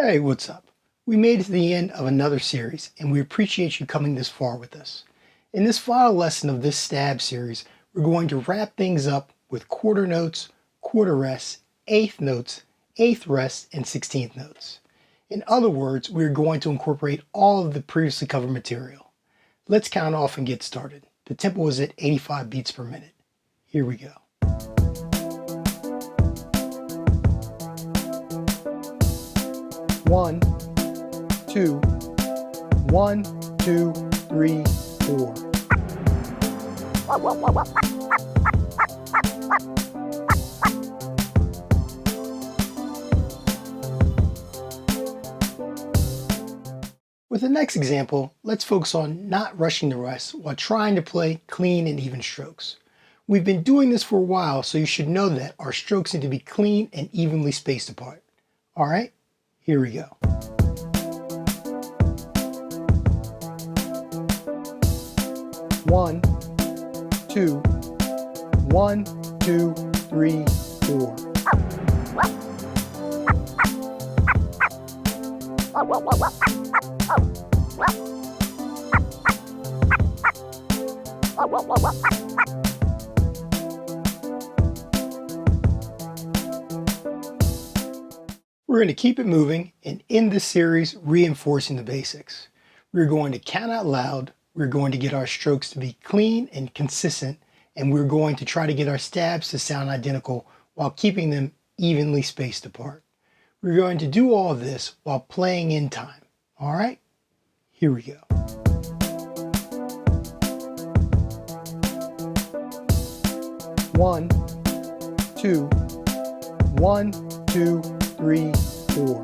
Hey, what's up? We made it to the end of another series, and we appreciate you coming this far with us. In this final lesson of this stab series, we're going to wrap things up with quarter notes, quarter rests, eighth notes, eighth rests, and 16th notes. In other words, we're going to incorporate all of the previously covered material. Let's count off and get started. The tempo is at 85 beats per minute. Here we go. 1, 2, 1, 2, 3, 4. With the next example, let's focus on not rushing the rest while trying to play clean and even strokes. We've been doing this for a while, so you should know that our strokes need to be clean and evenly spaced apart. All right? Here we go. 1, 2, 1, 2, 3, 4. We're going to keep it moving and end this series reinforcing the basics. We're going to count out loud, we're going to get our strokes to be clean and consistent, and we're going to try to get our stabs to sound identical while keeping them evenly spaced apart. We're going to do all of this while playing in time. All right? Here we go. 1, 2, 1, 2, 3, 4.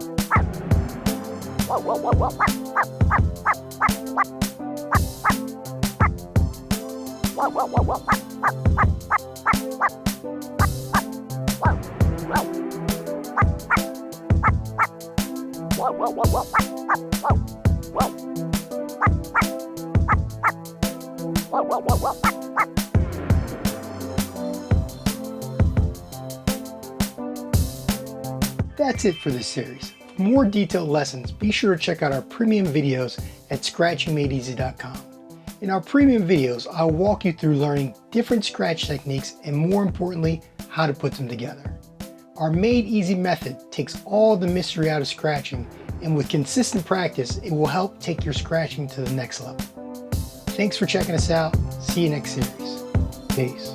That's it for this series. For more detailed lessons, be sure to check out our premium videos at scratchingmadeeasy.com. In our premium videos, I'll walk you through learning different scratch techniques and, more importantly, how to put them together. Our Made Easy method takes all the mystery out of scratching, and with consistent practice, it will help take your scratching to the next level. Thanks for checking us out. See you next series. Peace.